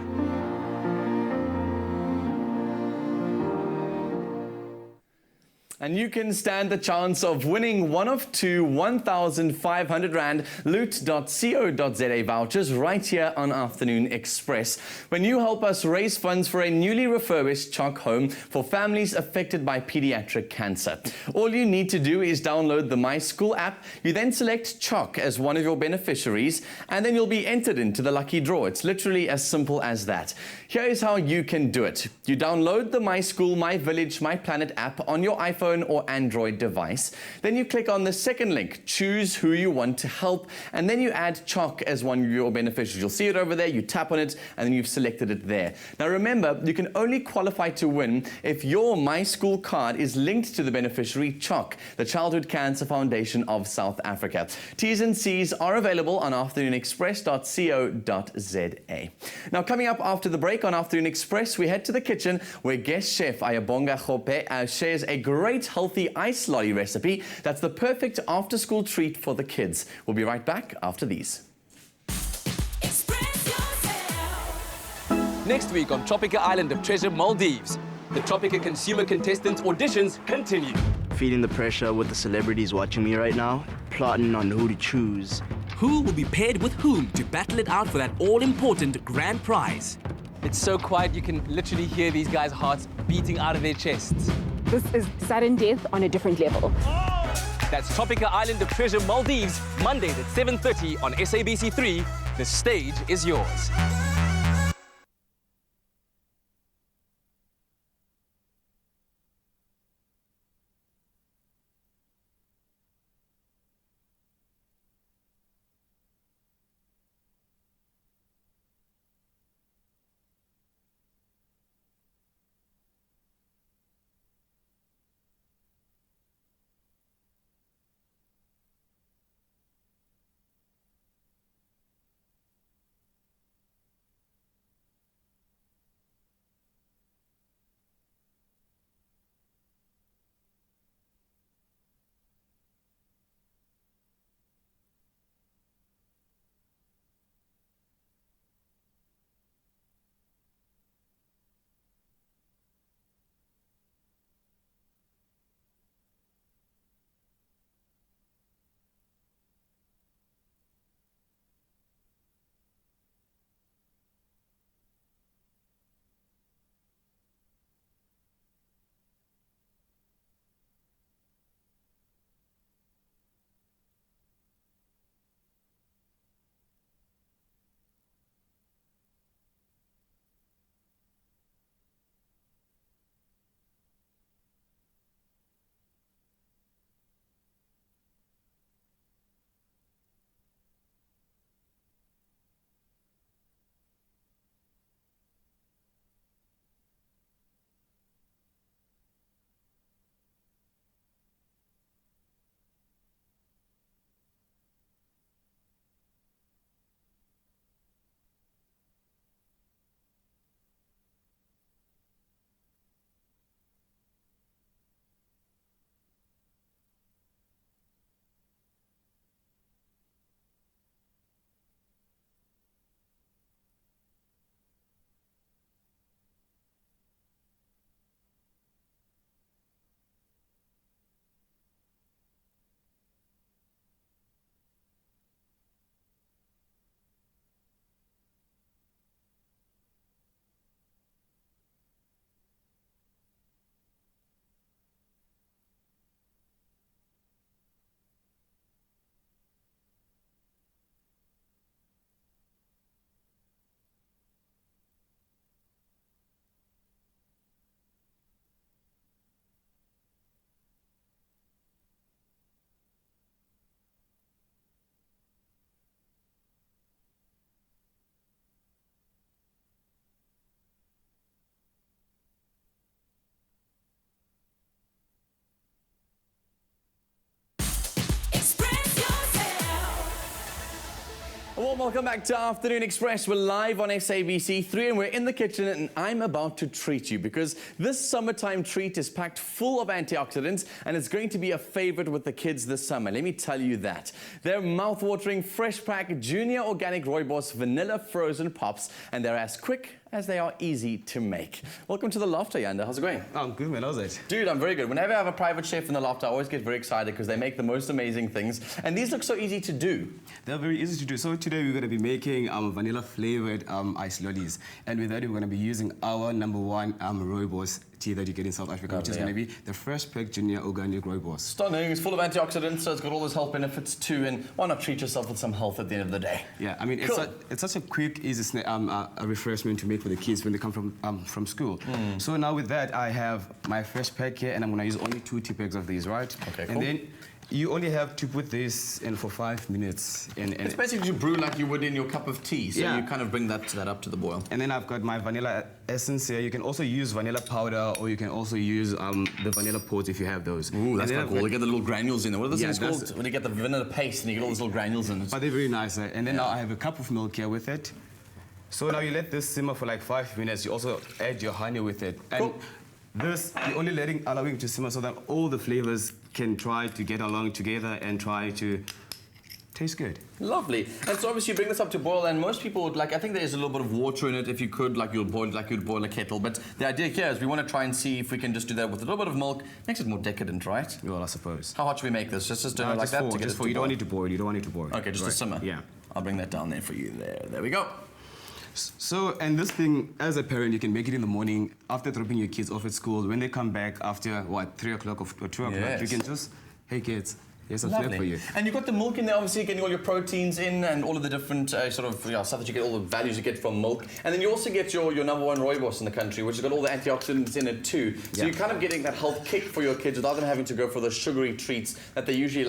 And you can stand the chance of winning one of two 1,500 Rand loot.co.za vouchers right here on Afternoon Express when you help us raise funds for a newly refurbished CHOC home for families affected by pediatric cancer. All you need to do is download the My School app. You then select CHOC as one of your beneficiaries, and then you'll be entered into the lucky draw. It's literally as simple as that. Here is how you can do it. You download the My School, My Village, My Planet app on your iPhone iPhone or Android device. Then you click on the second link, choose who you want to help, and then you add CHOC as one of your beneficiaries. You'll see it over there, you tap on it, and then you've selected it there. Now remember, you can only qualify to win if your My School card is linked to the beneficiary CHOC, the Childhood Cancer Foundation of South Africa. T's and C's are available on afternoonexpress.co.za. Now coming up after the break on Afternoon Express, we head to the kitchen where guest chef Ayabonga Khope shares a great healthy ice lolly recipe that's the perfect after-school treat for the kids. We'll be right back after these. Next week on Tropica Island of Treasure, Maldives, the Tropica Consumer Contestants auditions continue. Feeling the pressure with the celebrities watching me right now, plotting on who to choose. Who will be paired with whom to battle it out for that all-important grand prize? It's so quiet you can literally hear these guys' hearts beating out of their chests. This is sudden death on a different level. That's Tropica Island of Treasure, Maldives, Mondays at 7:30 on SABC3. The stage is yours. Well, welcome back to Afternoon Express. We're live on SABC3 and we're in the kitchen and I'm about to treat you because this summertime treat is packed full of antioxidants and it's going to be a favorite with the kids this summer. Let me tell you that. They're mouth-watering Fresh Pack Junior Organic Rooibos Vanilla Frozen Pops and they're as quick as they are easy to make. Welcome to the Loft, Ayanda. How's it going? Oh, I'm good, man. How's it? Dude, I'm very good. Whenever I have a private chef in the Loft, I always get very excited because they make the most amazing things. And these look so easy to do. They're very easy to do. So today we're going to be making vanilla flavored ice lollies. And with that, we're going to be using our #1 rooibos tea that you get in South Africa, which is going to be the Fresh Pack Junior Organic Rooibos. Stunning. It's full of antioxidants, so it's got all those health benefits too. And why not treat yourself with some health at the end of the day? Yeah, I mean, Cool. it's such a quick, easy a refreshment to make for the kids when they come from school. So now with that, I have my Fresh Pack here, and I'm going to use only 2 tea bags of these, right? Okay, And cool. then you only have to put this in for 5 minutes. And It's basically you brew like you would in your cup of tea, so Yeah. you kind of bring that up to the boil. And then I've got my vanilla essence here. You can also use vanilla powder, or you can also use the vanilla pods if you have those. Ooh, that's And then quite I've cool. got- You get the little granules in there. What are those Yeah, things called? that's- When you get the vanilla paste and you get all those little granules in it. But they're very nice. And then now I have a cup of milk here with it. So now you let this simmer for like 5 minutes. You also add your honey with it. And this, you're only allowing it to simmer so that all the flavors can try to get along together and try to taste good. Lovely. And so obviously you bring this up to boil, and most people would like, I think there is a little bit of water in it if you could, like you'd boil a kettle. But the idea here is we want to try and see if we can just do that with a little bit of milk. Makes it more decadent, right? Well, I suppose. How hot should we make this? Just do it like that to get it to you don't boil? need to boil. You don't want it to boil. Okay, just a simmer. Yeah. I'll bring that down there for you. There we go. So, and this thing, as a parent, you can make it in the morning after dropping your kids off at school. When they come back after, what, 3 o'clock or 2 o'clock, Yes. you can just, hey kids, here's a flavor Lovely. for you. And you've got the milk in there, obviously getting all your proteins in and all of the different stuff that you get, all the values you get from milk. And then you also get your number one rooibos in the country, which has got all the antioxidants in it too. So Yeah. you're kind of getting that health kick for your kids without them having to go for those sugary treats that they usually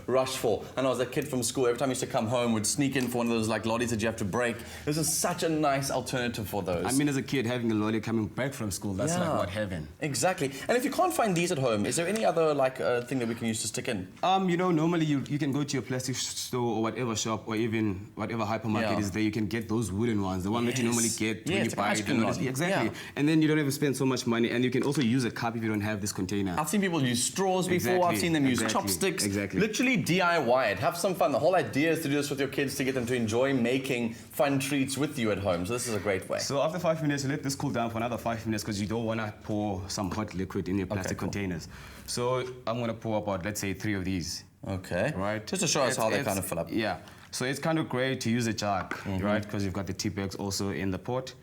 rush for. And I was a kid from school, every time I used to come home, would sneak in for one of those like lollies that you have to break. This is such a nice alternative for those. I mean, as a kid, having a lolly coming back from school, that's like Yeah. what heaven. Exactly. And if you can't find these at home, is there any other thing that we can use to stick in? Normally you can go to your plastic store or whatever shop or even whatever hypermarket is there. You can get those wooden ones, the one that you normally get when you it's like buy ice it. cream rod. Exactly. Yeah. And then you don't have to spend so much money. And you can also use a cup if you don't have this container. I've seen people use straws before. Exactly, I've seen them use exactly, chopsticks. exactly. Literally DIY it. Have some fun. The whole idea is to do this with your kids to get them to enjoy making fun treats with you at home. So this is a great way. So after 5 minutes, you let this cool down for another 5 minutes because you don't want to pour some hot liquid in your plastic containers. So I'm going to pour about, let's say, 3 of these. Okay. Right. Just to show us how they kind of fill up. Yeah. So it's kind of great to use a jug, right? Because you've got the tea bags also in the pot.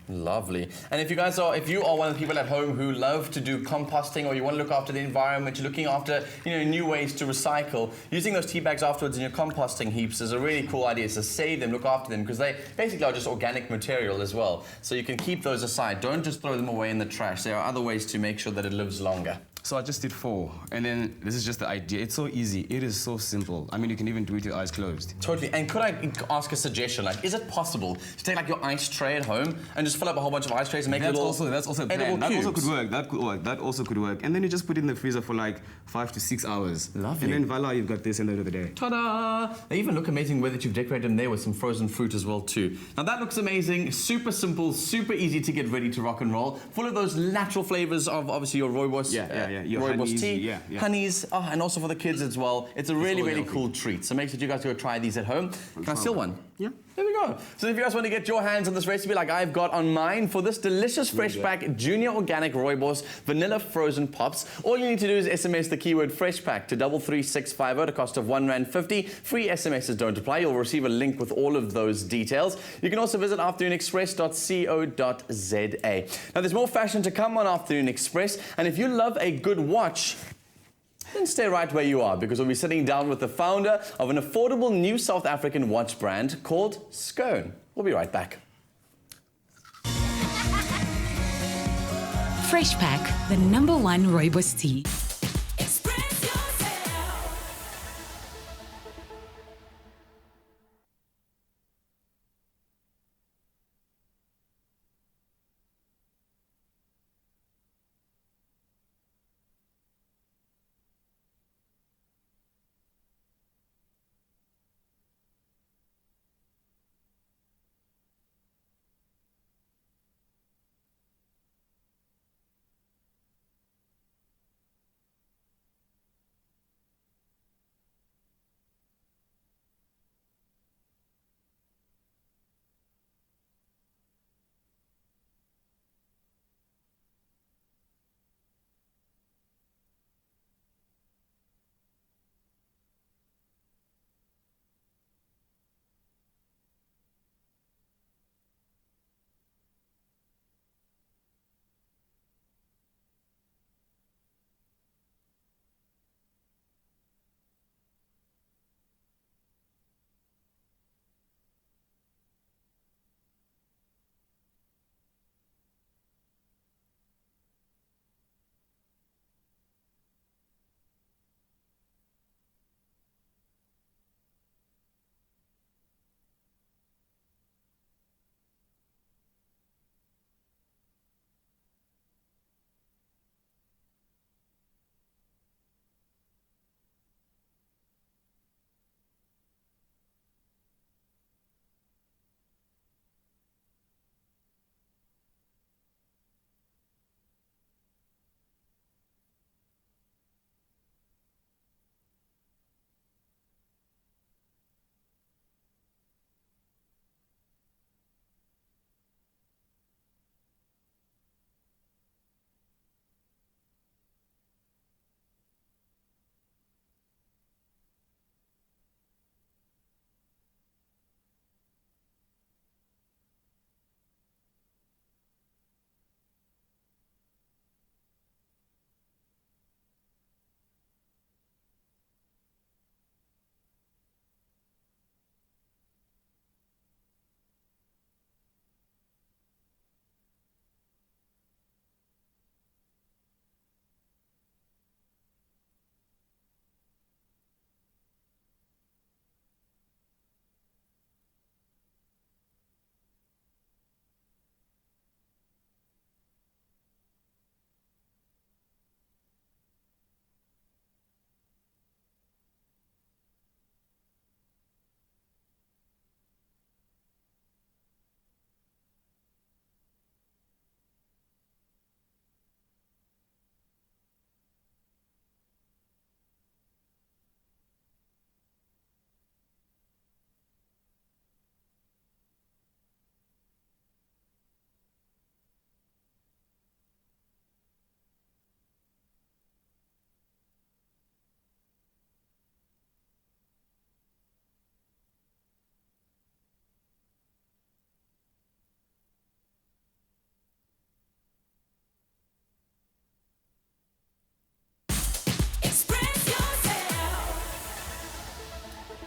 Lovely. And if you are one of the people at home who love to do composting, or you want to look after the environment, you're looking after new ways to recycle, using those tea bags afterwards in your composting heaps is a really cool idea. So save them, look after them, because they basically are just organic material as well. So you can keep those aside. Don't just throw them away in the trash. There are other ways to make sure that it lives longer. So I just did 4, and then this is just the idea. It's so easy. It is so simple. I mean, you can even do it with your eyes closed. Totally. And could I ask a suggestion? Like, is it possible to take like your ice tray at home and just fill up a whole bunch of ice trays and make That's little also a plan. edible That also cubes? could work. That also could work. And then you just put it in the freezer for like 5 to 6 hours. Lovely. And then voila, you've got this at the end of the day. Ta-da! They even look amazing where that you've decorated them there with some frozen fruit as well too. Now that looks amazing, super simple, super easy to get ready to rock and roll. Full of those natural flavors of obviously your rooibos, Your rooibos honeys, tea, yeah. honeys, and also for the kids as well. It's a really, all really healthy. cool treat. So make sure you guys go try these at home. Can I steal one? Yeah. There we go. So if you guys want to get your hands on this recipe like I've got on mine for this delicious fresh pack junior organic rooibos vanilla frozen pops, all you need to do is SMS the keyword fresh pack to 33650 at a cost of R1.50. Free SMSs don't apply. You'll receive a link with all of those details. You can also visit afternoonexpress.co.za. Now there's more fashion to come on Afternoon Express, and if you love a good watch, then stay right where you are, because we'll be sitting down with the founder of an affordable new South African watch brand called Skone. We'll be right back. Fresh Pack, the #1 rooibos tea.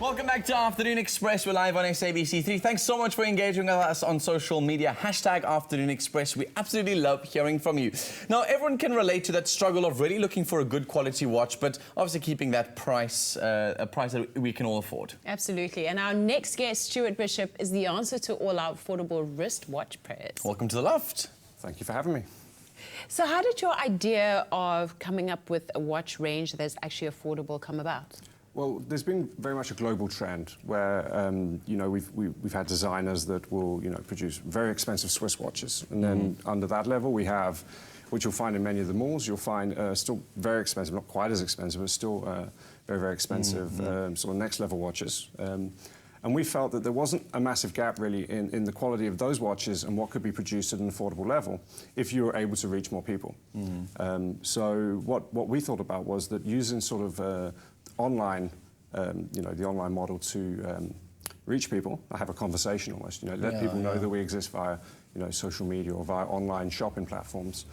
Welcome back to Afternoon Express. We're live on SABC3. Thanks so much for engaging with us on social media. Hashtag Afternoon Express. We absolutely love hearing from you. Now, everyone can relate to that struggle of really looking for a good quality watch, but obviously keeping that price, a price that we can all afford. Absolutely. And our next guest, Stuart Bishop, is the answer to all our affordable wristwatch prayers. Welcome to the loft. Thank you for having me. So how did your idea of coming up with a watch range that's actually affordable come about? Well, there's been very much a global trend where, you know, we've had designers that will, you know, produce very expensive Swiss watches. And then under that level, we have, which you'll find in many of the malls, you'll find still very expensive, not quite as expensive, but still very, very expensive sort of next level watches. And we felt that there wasn't a massive gap really in the quality of those watches and what could be produced at an affordable level if you were able to reach more people. So what we thought about was that using sort of online, you know, the online model to reach people, have a conversation almost, you know, let people know that we exist via, you know, social media or via online shopping platforms,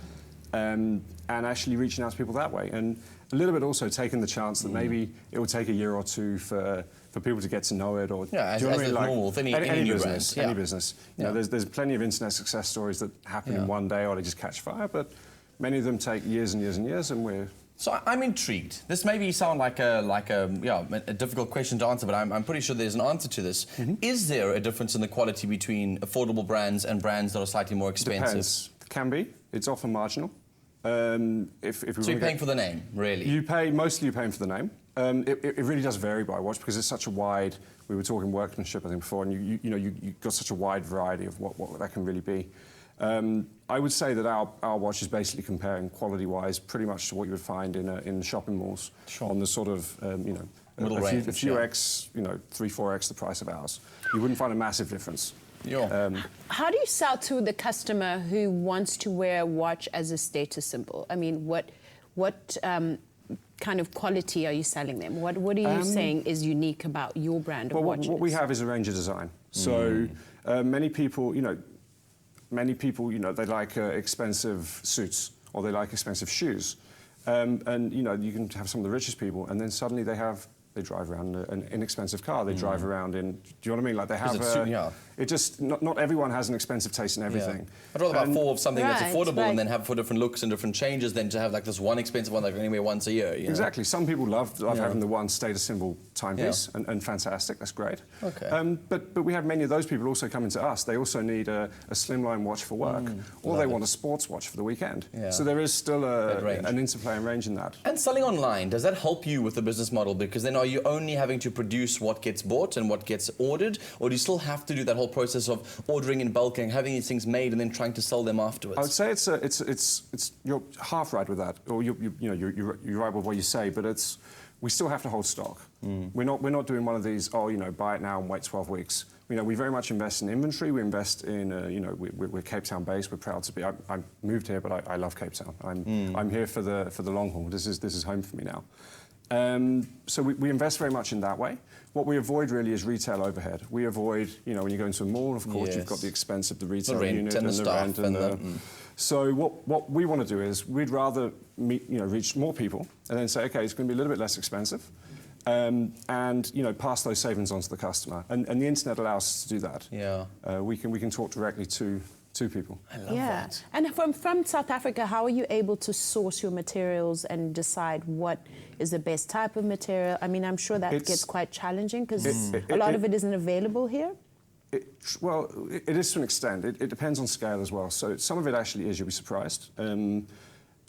and actually reaching out to people that way. And a little bit also taking the chance that maybe it will take a year or two for people to get to know it, or as normal with any business, brand. any business. You know, there's plenty of internet success stories that happen in one day or they just catch fire, but many of them take years and years and years, and we're... So I'm intrigued. This may sound like a difficult question to answer, but I'm pretty sure there's an answer to this. Is there a difference in the quality between affordable brands and brands that are slightly more expensive? Depends. Can be. It's often marginal. So you're paying for the name, really? Mostly you're paying for the name. It really does vary by watch because it's such a wide. We were talking workmanship, I think, before, and you got such a wide variety of what that can really be. I would say that our watch is basically comparing quality-wise pretty much to what you would find in shopping malls on the sort of, you know, middle range, a few X, you know, 3-4X the price of ours. You wouldn't find a massive difference. How do you sell to the customer who wants to wear a watch as a status symbol? I mean, what kind of quality are you selling them? What are you saying is unique about your brand of watches? What we have is a range of design. So many people, you know, they like expensive suits or they like expensive shoes. And, you know, you can have some of the richest people and then suddenly they drive around an inexpensive car. They drive around in, do you know what I mean? Like they have it just, not everyone has an expensive taste in everything. I'd rather have four of something that's affordable and then have 4 different looks and different changes than to have like this one expensive one that can only wear once a year. You know? Exactly. Some people love having the one status symbol timepiece and fantastic. That's great. Okay. But we have many of those people also coming to us. They also need a slimline watch for work or they want a sports watch for the weekend. So there is still an interplay and range in that. And selling online, does that help you with the business model? Because then are you only having to produce what gets bought and what gets ordered, or do you still have to do that whole process of ordering in bulk and having these things made and then trying to sell them afterwards? I would say it's you're half right with that, or you're right with what you say, but we still have to hold stock. We're not doing one of these, you know, buy it now and wait 12 weeks. You know, we very much invest in inventory. We invest in, you know, we're Cape Town based. We're proud to be. I moved here, but I love Cape Town. I'm here for the long haul. This is home for me now. So we invest very much in that way. What we avoid really is retail overhead. We avoid, you know, when you go into a mall, of course, you've got the expense of the retail unit and the rent and the. So what we want to do is we'd rather reach more people and then say, okay, it's going to be a little bit less expensive, and you know, pass those savings on to the customer. And the internet allows us to do that. We can talk directly to people. I love that. And from South Africa, how are you able to source your materials and decide what is the best type of material? I mean, I'm sure that gets quite challenging because a lot of it isn't available here. Well, it is to an extent. It depends on scale as well. So some of it actually is, you'll be surprised.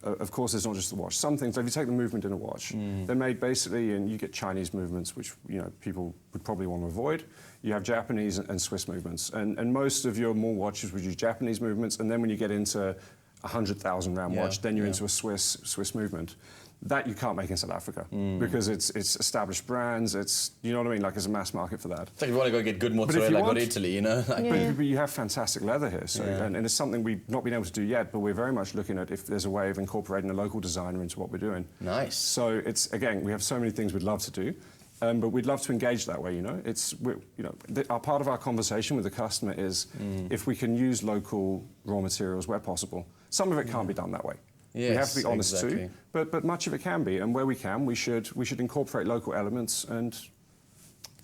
Of course, it's not just the watch. Some things, if you take the movement in a watch, they're made basically, and you get Chinese movements, which, you know, people would probably want to avoid. You have Japanese and Swiss movements. And most of your mall watches would use Japanese movements, and then when you get into a 100,000 rand watch, then you're into a Swiss movement. That you can't make in South Africa because it's established brands. It's, you know what I mean, like there's a mass market for that. So if you want to go get good mozzarella, go to Italy, you know. But you have fantastic leather here, so and it's something we've not been able to do yet, but we're very much looking at if there's a way of incorporating a local designer into what we're doing. Nice. So it's, again, we have so many things we'd love to do. But we'd love to engage that way, you know. Our part of our conversation with the customer is if we can use local raw materials where possible. Some of it can't be done that way. Yes, we have to be honest too, but much of it can be, and where we can, we should incorporate local elements and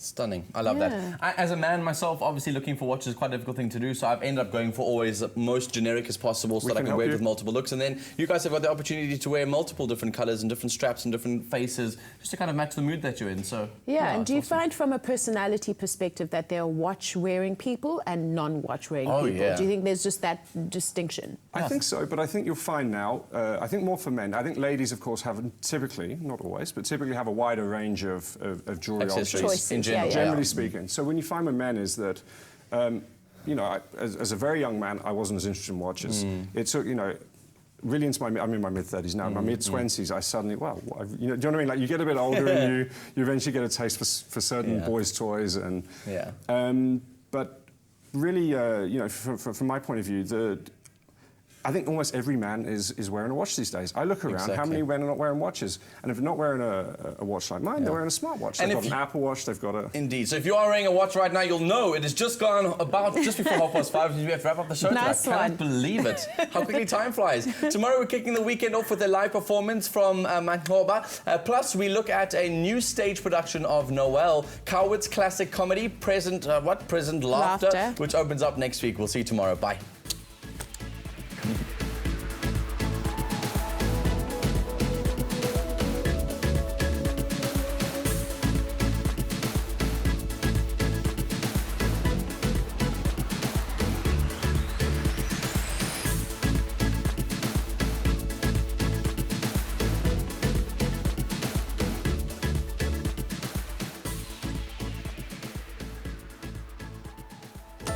Stunning. I love that. As a man myself, obviously looking for watches is quite a difficult thing to do, so I've ended up going for always the most generic as possible so that I can wear it with multiple looks. And then you guys have got the opportunity to wear multiple different colors and different straps and different faces just to kind of match the mood that you're in. So and do you find from a personality perspective that there are watch-wearing people and non-watch-wearing people? Yeah. Do you think there's just that distinction? I think so, but I think you'll find now, I think more for men. I think ladies, of course, have typically, not always, but typically have a wider range of jewelry accessories in general. Generally speaking. So when you find with men is that, you know, as a very young man, I wasn't as interested in watches. It took, you know, really into I'm in my mid-30s now. In my mid-20s, I suddenly, you know, do you know what I mean? Like, you get a bit older and you eventually get a taste for certain boys' toys. And but really, you know, from my point of view, I think almost every man is wearing a watch these days. I look around, how many men are not wearing watches? And if they're not wearing a watch like mine, they're wearing a smartwatch. They've got an Apple Watch, they've got a... Indeed. So if you are wearing a watch right now, you'll know it has just gone about just before 5:30. We have to wrap up the show. Nice I can't believe it. How quickly time flies. Tomorrow we're kicking the weekend off with a live performance from Manhoba. Plus we look at a new stage production of Noel, Coward's classic comedy, Present Laughter, which opens up next week. We'll see you tomorrow. Bye.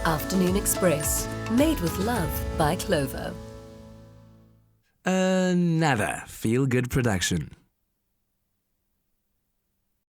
Afternoon Express, made with love by Clover. Another feel-good production.